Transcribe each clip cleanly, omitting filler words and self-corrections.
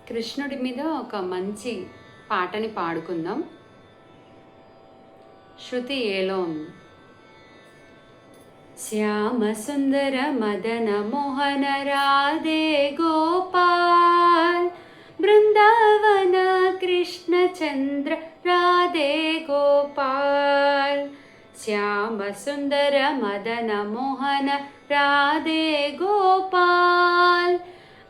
కృష్ణుడి మీద ఒక మంచి పాటని పాడుకుందాం. శృతి ఏలో ఉంది. శ్యామ సుందర మదన మోహన రాధే గోపాల్, బృందావన కృష్ణ చంద్ర రాధే గోపాల్. శ్యామ సుందర మదన మోహన రాధే గోపాల్,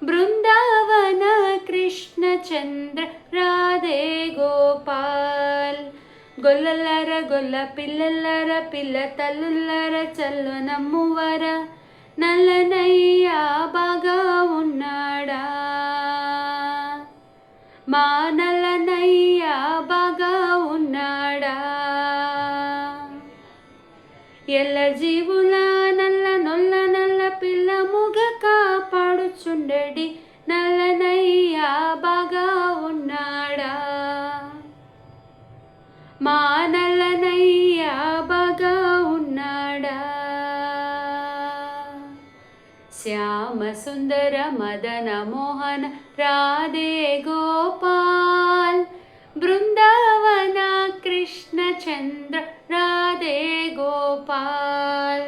బృందావన కృష్ణ చంద్ర రాధే గోపాల్. గొల్లలార గొల్ల పిల్లలార పిల్ల తల్లులార చల్లు నమ్మువర, నల్లనయ్యా బాగా ఉన్నాడా, మా నల్లనయ్యా బాగా ఉన్నాడా. ఎల్ల జీవుల నల్ల నొల్ల నల్ల పిల్ల ముగ కాపాడుచుండెడి, నల్లనయ్యా బాగా ఉన్నాడా, మా నల్లనయ్యా బాగా ఉన్నాడా. శ్యామ సుందర మదన మోహన రాధే గోపాల్, బృందావన కృష్ణ చంద్ర రాధే గోపాల్.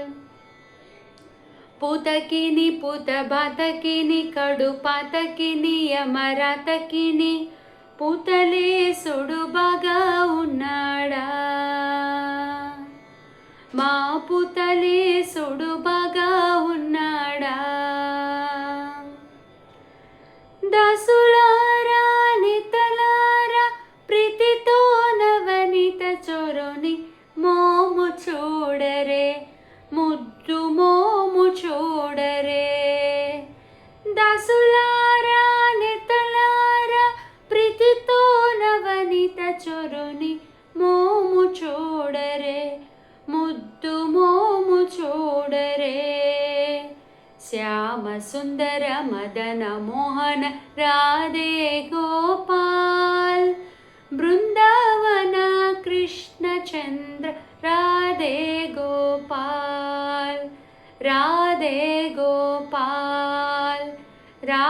పూతకిని పూత బాతకిని కడు పాతకిని యమరాతకిని, పూతలేసుడు బాగా ఉన్నాడా, మా పూతలేసుడు బాగా ఉన్నాడా. దాసులారా నితలారా ప్రీతితో నవనిత చొరుని మోము చూడరే, ముద్దు మోము చూడరే. దాసులారా నితలారా ప్రీతితో నవనిత చొరుని మోము చూడరే, ముద్దు మోము చూడరే. శ్యామ సుందర మదన మోహన రాధే గోపాల్, బృందావన కృష్ణ చంద్ర రాధే గోపాల్, రాధే గోపాల్, రా